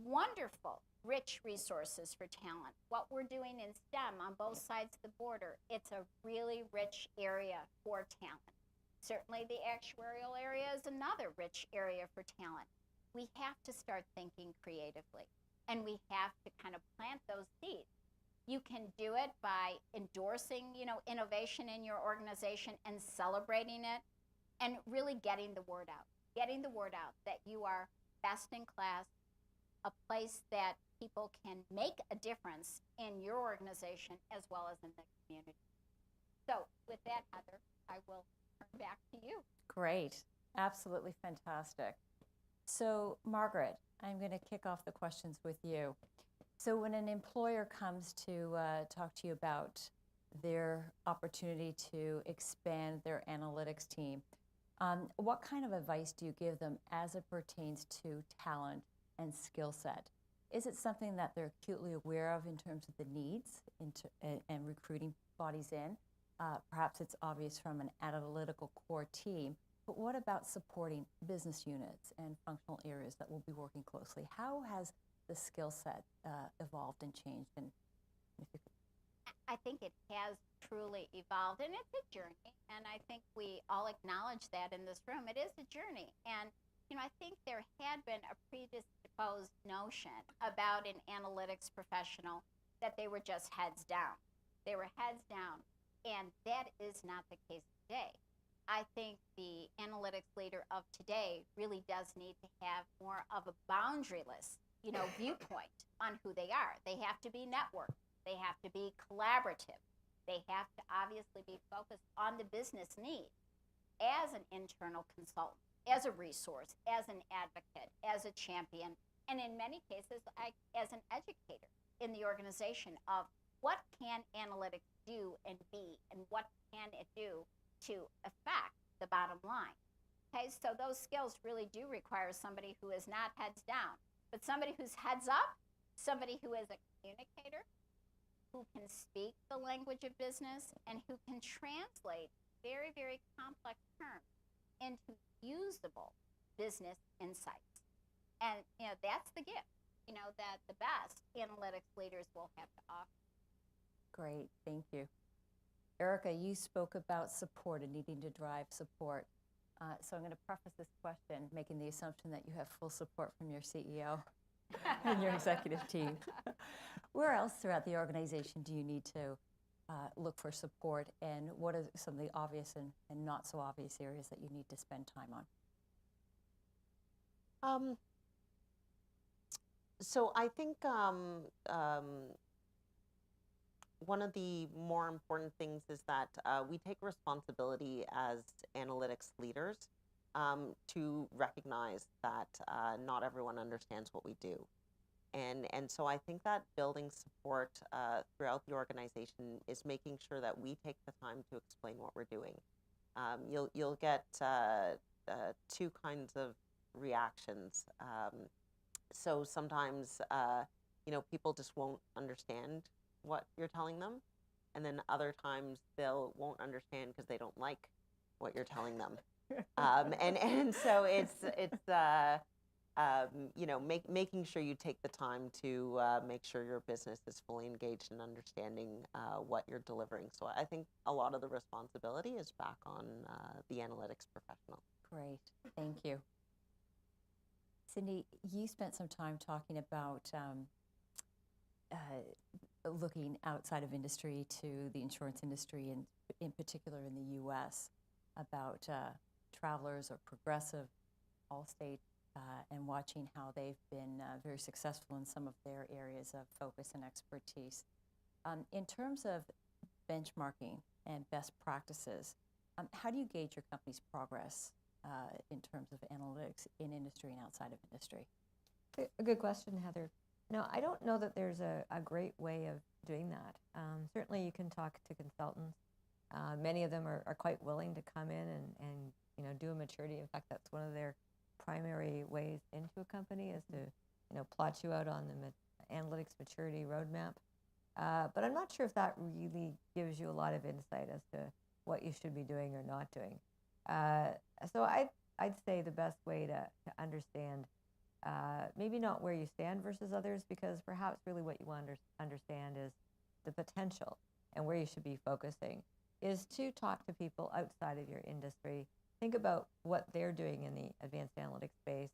Speaker 5: wonderful, rich resources for talent. What we're doing in STEM on both sides of the border, it's a really rich area for talent. Certainly the actuarial area is another rich area for talent. We have to start thinking creatively, and we have to kind of plant those seeds. You can do it by endorsing, you know, innovation in your organization and celebrating it, and really getting the word out. Getting the word out that you are best in class, a place that people can make a difference in your organization as well as in the community. So with that, Heather, I will turn back to you.
Speaker 2: Great. Absolutely fantastic. So, Margaret, I'm going to kick off the questions with you. So when an employer comes to talk to you about their opportunity to expand their analytics team, what kind of advice do you give them as it pertains to talent and skill set? Is it something that they're acutely aware of in terms of the needs and recruiting bodies in? Perhaps it's obvious from an analytical core team, but what about supporting business units and functional areas that will be working closely? How has the skill set evolved and changed? And if you could...
Speaker 5: I think it has truly evolved, and it's a journey, and I think we all acknowledge that in this room. It is a journey, and you know, I think there had been a predisposed notion about an analytics professional that they were just heads down. They were heads down, and that is not the case today. I think the analytics leader of today really does need to have more of a boundaryless, you know, viewpoint on who they are. They have to be networked. They have to be collaborative. They have to obviously be focused on the business need as an internal consultant, as a resource, as an advocate, as a champion, and in many cases, as an educator in the organization of what can analytics do and be, and what can it do to affect the bottom line. Okay, so those skills really do require somebody who is not heads down, but somebody who's heads up, somebody who is a communicator, who can speak the language of business, and who can translate very, very complex terms into usable business insights. And you know, that's the gift, you know, that the best analytics leaders will have to offer.
Speaker 2: Great, thank you. Erica, you spoke about support and needing to drive support. So I'm going to preface this question making the assumption that you have full support from your CEO and your executive team. Where else throughout the organization do you need to look for support, and what are some of the obvious and not so obvious areas that you need to spend time on?
Speaker 4: So I think one of the more important things is that we take responsibility as analytics leaders to recognize that not everyone understands what we do. And so I think that building support throughout the organization is making sure that we take the time to explain what we're doing. You'll get two kinds of reactions. So sometimes people just won't understand what you're telling them, and then other times won't understand because they don't like what you're telling them. And so it's making sure you take the time to make sure your business is fully engaged in understanding what you're delivering. So I think a lot of the responsibility is back on the analytics professional.
Speaker 2: Great, thank you. Cindy, you spent some time talking about looking outside of industry to the insurance industry, and in particular in the U.S., about Travelers or Progressive, Allstate, and watching how they've been very successful in some of their areas of focus and expertise. In terms of benchmarking and best practices, how do you gauge your company's progress in terms of analytics in industry and outside of industry?
Speaker 3: A good question, Heather. No, I don't know that there's a great way of doing that. Certainly you can talk to consultants. Many of them are quite willing to come in and do a maturity. In fact, that's one of their primary ways into a company is to plot you out on the analytics maturity roadmap. But I'm not sure if that really gives you a lot of insight as to what you should be doing or not doing. So I'd say the best way to understand maybe not where you stand versus others, because perhaps really what you want to understand is the potential and where you should be focusing, is to talk to people outside of your industry. Think about what they're doing in the advanced analytics space,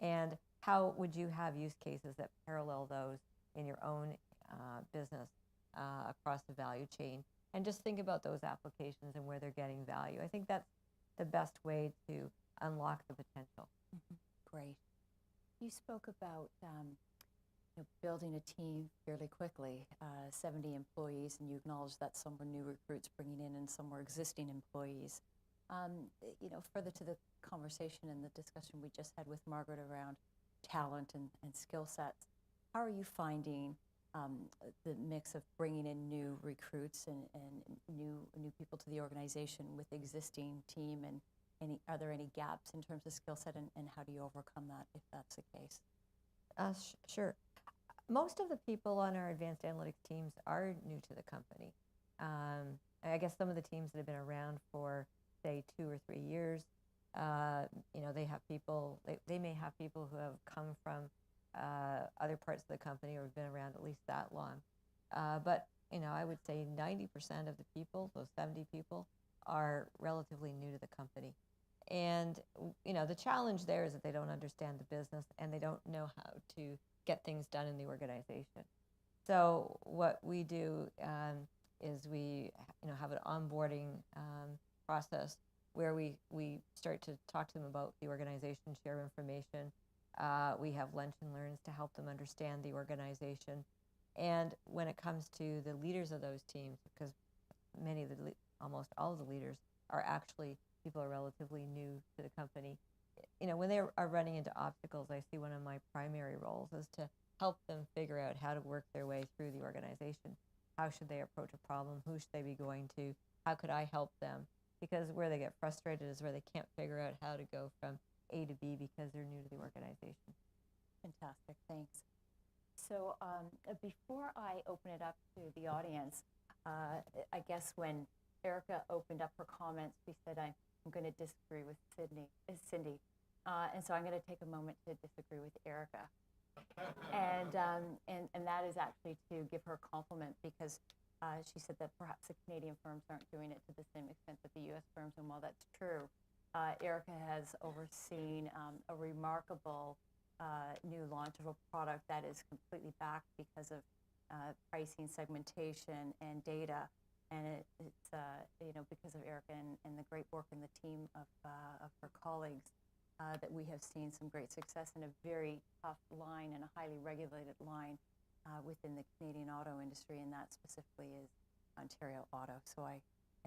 Speaker 3: and how would you have use cases that parallel those in your own business across the value chain, and just think about those applications and where they're getting value. I think that's the best way to unlock the potential.
Speaker 2: Mm-hmm. Great. You spoke about building a team fairly quickly, 70 employees, and you acknowledged that some were new recruits bringing in and some were existing employees. Further to the conversation and the discussion we just had with Margaret around talent and skill sets, how are you finding the mix of bringing in new recruits and new people to the organization with the existing team, and are there any gaps in terms of skill set, and how do you overcome that if that's the case?
Speaker 3: Sure. Most of the people on our advanced analytics teams are new to the company. I guess some of the teams that have been around for, say, 2 or 3 years, they have people, they may have people who have come from other parts of the company or have been around at least that long. But I would say 90% of the people, those 70 people, are relatively new to the company. And, the challenge there is that they don't understand the business and they don't know how to get things done in the organization. So what we do is we, have an onboarding process where we start to talk to them about the organization, share information. We have lunch and learns to help them understand the organization. And when it comes to the leaders of those teams, because almost all of the leaders are actually people who are relatively new to the company, when they are running into obstacles, I see one of my primary roles is to help them figure out how to work their way through the organization. How should they approach a problem? Who should they be going to? How could I help them? Because where they get frustrated is where they can't figure out how to go from A to B because they're new to the organization.
Speaker 2: Fantastic, thanks. So before I open it up to the audience, I guess when Erica opened up her comments, she said, I'm going to disagree with Cindy. And so I'm going to take a moment to disagree with Erica. And that is actually to give her a compliment, because she said that perhaps the Canadian firms aren't doing it to the same extent that the U.S. firms, and while that's true, Erica has overseen a remarkable new launch of a product that is completely backed because of pricing, segmentation, and data. And it's because of Erica and the great work and the team of her colleagues that we have seen some great success in a very tough line and a highly regulated line within the Canadian auto industry, and that specifically is Ontario Auto. So I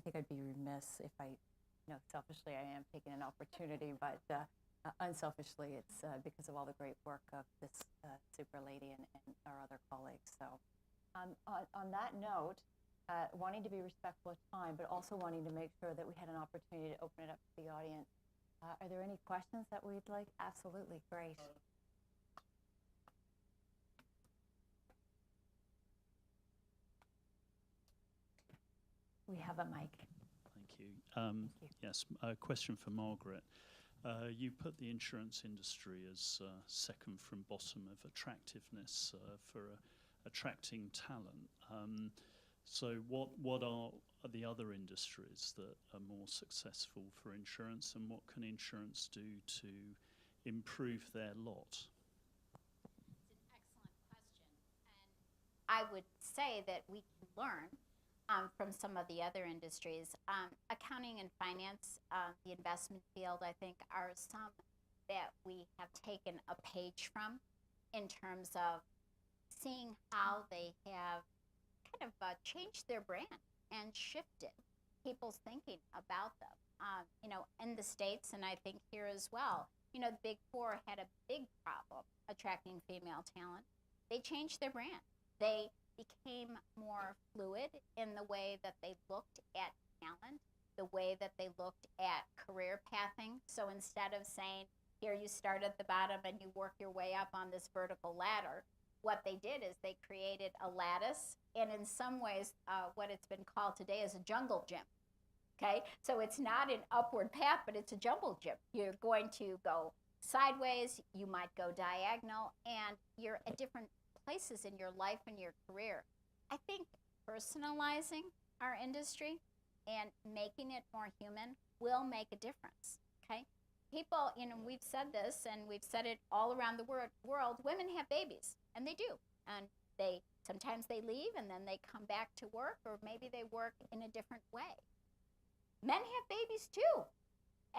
Speaker 2: think I'd be remiss if selfishly I am taking an opportunity, but unselfishly, it's because of all the great work of this super lady and our other colleagues. So on that note, wanting to be respectful of time, but also wanting to make sure that we had an opportunity to open it up to the audience. Are there any questions that we'd like? Absolutely, great. We have a mic.
Speaker 6: Thank you. Yes, a question for Margaret. You put the insurance industry as second from bottom of attractiveness for attracting talent. So what are the other industries that are more successful for insurance, and what can insurance do to improve their lot?
Speaker 5: It's an excellent question. And I would say that we can learn from some of the other industries. Accounting and finance, the investment field, I think, are some that we have taken a page from in terms of seeing how they have kind of changed their brand and shifted people's thinking about them. In the States, and I think here as well, the Big Four had a big problem attracting female talent. They changed their brand. They became more fluid in the way that they looked at talent, the way that they looked at career pathing. So instead of saying, here you start at the bottom and you work your way up on this vertical ladder, what they did is they created a lattice, and in some ways, what it's been called today is a jungle gym. Okay, so it's not an upward path, but it's a jungle gym. You're going to go sideways, you might go diagonal, and you're at different places in your life and your career. I think personalizing our industry and making it more human will make a difference. Okay, people, we've said this and we've said it all around the world. Women have babies, and they do, and sometimes they leave and then they come back to work, or maybe they work in a different way. Men have babies too,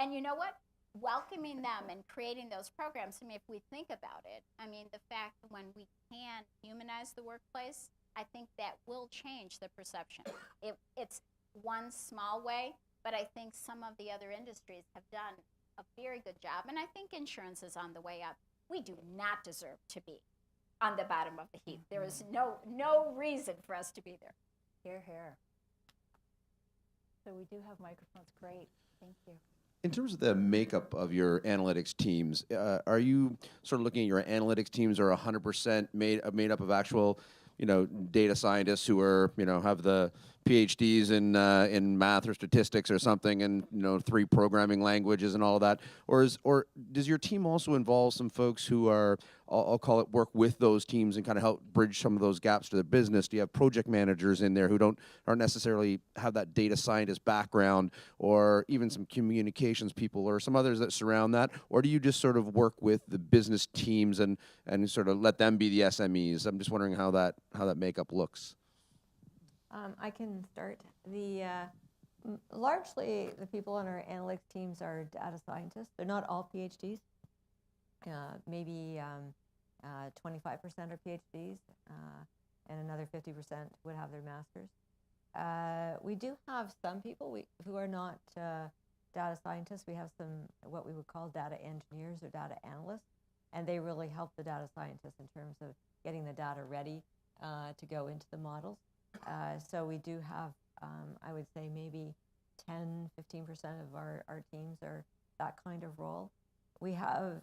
Speaker 5: and you know what? Welcoming them and creating those programs. If we think about it, the fact that when we can humanize the workplace, I think that will change the perception. It's one small way, but I think some of the other industries have done a very good job, and I think insurance is on the way up. We do not deserve to be on the bottom of the heap. There is no reason for us to be there.
Speaker 2: Hear, hear. So we do have microphones. Great. Thank you.
Speaker 7: In terms of the makeup of your analytics teams, are you sort of looking at your analytics teams are 100% made up of actual, data scientists who are, have the PhDs in math or statistics or something, and 3 programming languages and all of that, or does your team also involve some folks who are, I'll call it, work with those teams and kind of help bridge some of those gaps to the business? Do you have project managers in there who aren't necessarily have that data scientist background, or even some communications people or some others that surround that, or do you just sort of work with the business teams and sort of let them be the SMEs? I'm just wondering how that makeup looks.
Speaker 3: I can start. Largely, the people on our analytics teams are data scientists. They're not all PhDs. Maybe 25% are PhDs, and another 50% would have their masters. We do have some people who are not data scientists. We have some what we would call data engineers or data analysts, and they really help the data scientists in terms of getting the data ready to go into the models. So we do have, I would say, maybe 10, 15% of our teams are that kind of role. We have,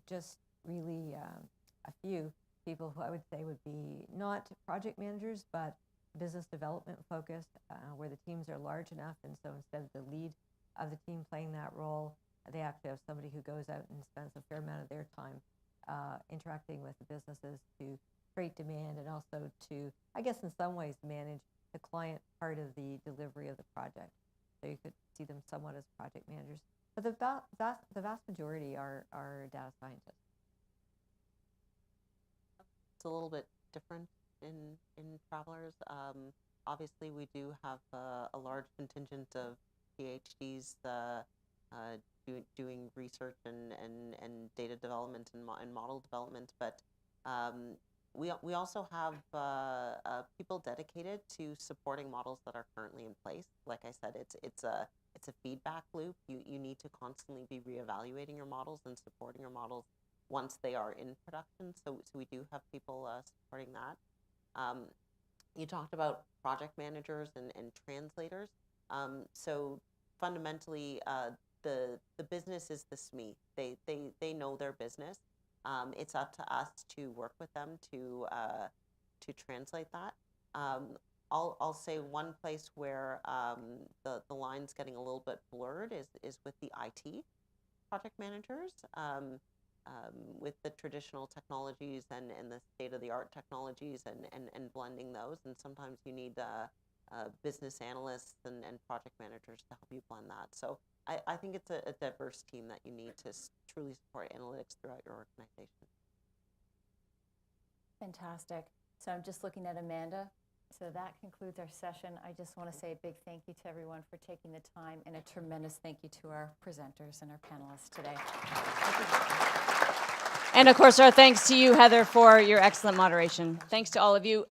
Speaker 3: just really a few people who I would say would be not project managers, but business development focused, where the teams are large enough, and so instead of the lead of the team playing that role, they actually have somebody who goes out and spends a fair amount of their time interacting with the businesses to create demand, and also to, I guess in some ways, manage the client part of the delivery of the project. So you could see them somewhat as project managers. But the vast majority are data scientists.
Speaker 4: It's a little bit different in Travelers. Obviously, we do have a large contingent of PhDs doing research and data development and model development, but We also have people dedicated to supporting models that are currently in place. Like I said, it's a feedback loop. You need to constantly be reevaluating your models and supporting your models once they are in production. So we do have people supporting that. You talked about project managers and translators. So fundamentally, the business is the SME. They know their business. It's up to us to work with them to translate that. I'll say one place where the line's getting a little bit blurred is with the IT project managers. With the traditional technologies and the state-of-the-art technologies and blending those. And sometimes you need business analysts and project managers to help you blend that. So I think it's a diverse team that you need to truly support analytics throughout your organization.
Speaker 2: Fantastic. So I'm just looking at Amanda. So that concludes our session. I just want to say a big thank you to everyone for taking the time, and a tremendous thank you to our presenters and our panelists today.
Speaker 1: And of course, our thanks to you, Heather, for your excellent moderation. Thanks to all of you.